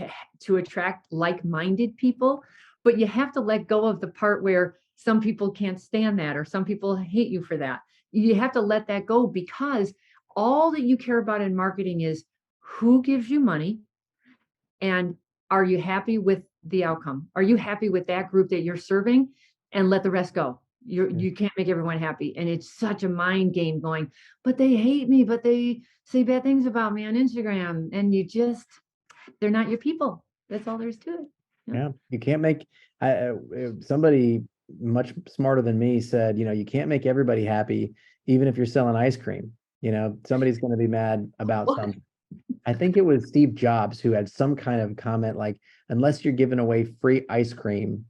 to attract like-minded people. But you have to let go of the part where some people can't stand that, or some people hate you for that. You have to let that go, because all that you care about in marketing is who gives you money, and are you happy with the outcome? Are you happy with that group that you're serving? And let the rest go. You can't make everyone happy. And it's such a mind game going, but they hate me, but they say bad things about me on Instagram. And they're not your people. That's all there is to it. Yeah, you can't make, somebody much smarter than me said, you can't make everybody happy, even if you're selling ice cream. Somebody's going to be mad about something. I think it was Steve Jobs who had some kind of comment like, unless you're giving away free ice cream,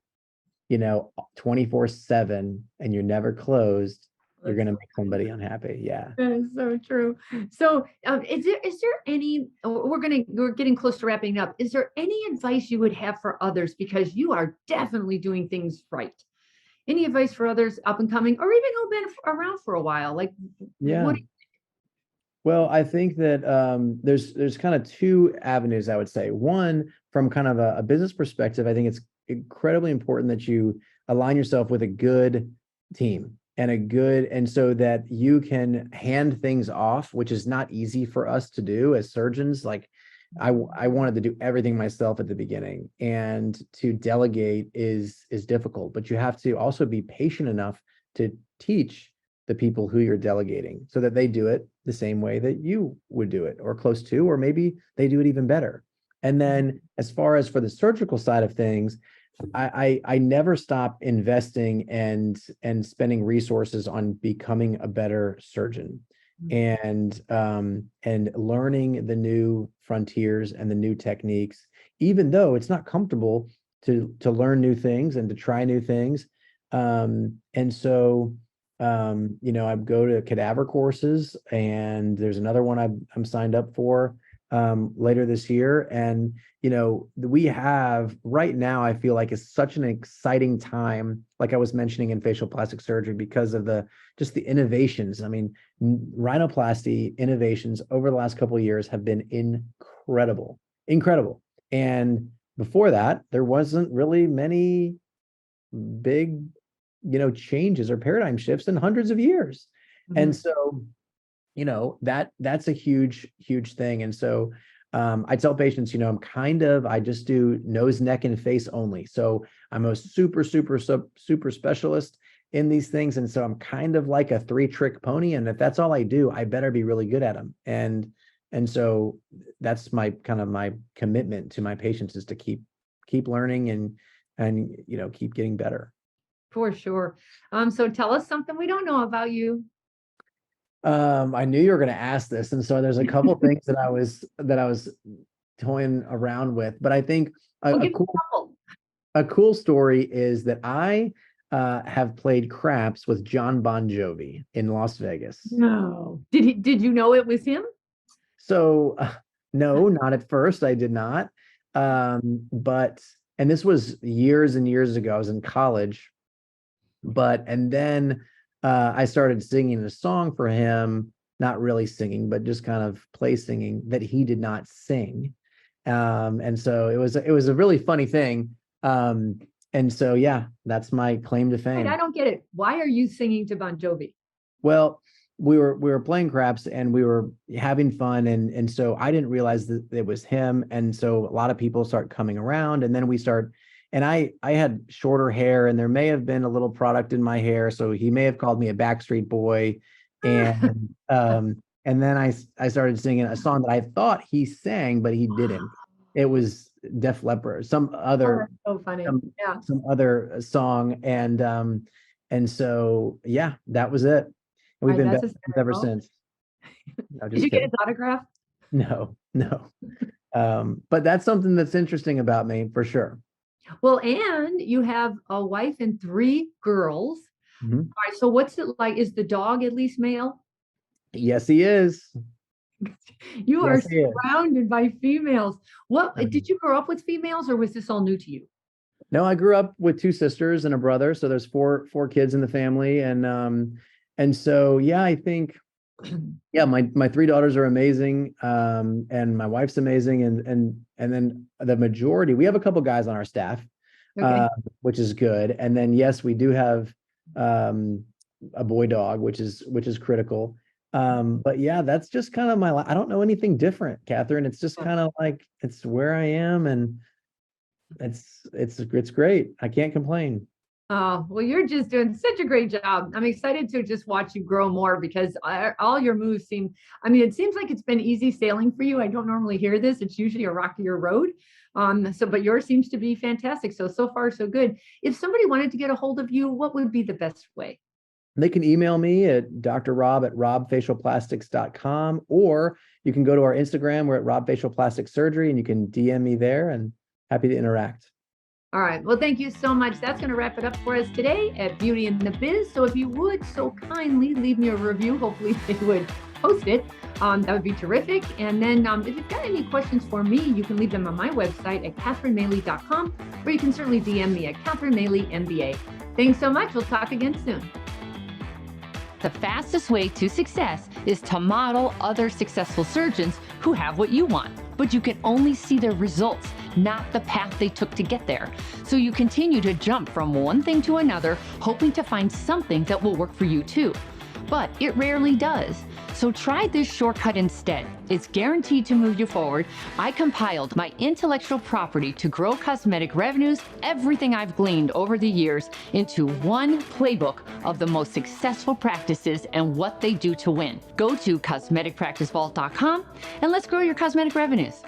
24/7, and you're never closed, you're going to make somebody unhappy. Yeah. That is so true. So, is there any? We're getting close to wrapping up. Is there any advice you would have for others, because you are definitely doing things right? Any advice for others up and coming, or even who've been around for a while? Like, Yeah. what? Well, I think that there's kind of two avenues, I would say. One, from kind of a business perspective, I think it's incredibly important that you align yourself with a good team and so that you can hand things off, which is not easy for us to do as surgeons. Like I wanted to do everything myself at the beginning, and to delegate is difficult, but you have to also be patient enough to teach the people who you're delegating so that they do it the same way that you would do it, or close to, or maybe they do it even better. And then as far as for the surgical side of things, I never stop investing and spending resources on becoming a better surgeon, and learning the new frontiers and the new techniques, even though it's not comfortable to learn new things and to try new things. And so I go to cadaver courses, and there's another one I'm signed up for later this year. And we have right now, I feel like it's such an exciting time, like I was mentioning in facial plastic surgery, because of just the innovations. I mean, rhinoplasty innovations over the last couple of years have been incredible. And before that, there wasn't really many big changes or paradigm shifts in hundreds of years. And so that's a huge thing. And so I tell patients, I just do nose, neck, and face only. So I'm a super specialist in these things. And so I'm kind of like a 3-trick pony. And if that's all I do, I better be really good at them. And so that's my commitment to my patients, is to keep learning and keep getting better. For sure. So tell us something we don't know about you. I knew you were going to ask this, and so there's a couple things that I was toying around with, but I think a cool story is that I have played craps with John Bon Jovi in Las Vegas. No. Did you know it was him? So no, not at first. I did not. But and this was years and years ago. I was in college. And then I started singing a song for him not really singing, but just kind of play singing, that he did not sing. And so it was a really funny thing. And so, yeah, that's my claim to fame. Wait, I don't get it. Why are you singing to Bon Jovi? Well, we were playing craps and we were having fun, and so I didn't realize that it was him, and so a lot of people start coming around, and then we start, and I had shorter hair, and there may have been a little product in my hair, so he may have called me a Backstreet Boy, and then I started singing a song that I thought he sang, but he didn't. It was Def Leppard, some other so funny. some other song, and so yeah, that was it. We've been best friends ever since. No, Did you get his autograph? No. But that's something that's interesting about me for sure. Well, and you have a wife and 3 girls. Mm-hmm. All right. So what's it like? Is the dog at least male? Yes, he is. You are surrounded by females. What did you grow up with females, or was this all new to you? No, I grew up with 2 sisters and a brother. So there's four kids in the family. And so, yeah, I think, yeah, my 3 daughters are amazing. And my wife's amazing. And then the majority, we have a couple guys on our staff, which is good. And then, yes, we do have a boy dog, which is critical. But yeah, that's just kind of my life. I don't know anything different, Catherine. It's just kind of like, it's where I am, and it's great. I can't complain. Oh, well, you're just doing such a great job. I'm excited to just watch you grow more, because all your moves it seems like it's been easy sailing for you. I don't normally hear this. It's usually a rockier road. But yours seems to be fantastic. So far, so good. If somebody wanted to get a hold of you, what would be the best way? They can email me at drrob@robfacialplastics.com, or you can go to our Instagram. We're at Rob Facial Plastic Surgery, and you can DM me there, and happy to interact. All right. Well, thank you so much. That's going to wrap it up for us today at Beauty in the Biz. So if you would so kindly leave me a review, hopefully they would post it. That would be terrific. And then if you've got any questions for me, you can leave them on my website at CatherineMaley.com, or you can certainly DM me at Catherine Maley MBA. Thanks so much. We'll talk again soon. The fastest way to success is to model other successful surgeons who have what you want, but you can only see their results, not the path they took to get there. So you continue to jump from one thing to another, hoping to find something that will work for you too. But it rarely does. So try this shortcut instead. It's guaranteed to move you forward. I compiled my intellectual property to grow cosmetic revenues, everything I've gleaned over the years, into one playbook of the most successful practices and what they do to win. Go to cosmeticpracticevault.com and let's grow your cosmetic revenues.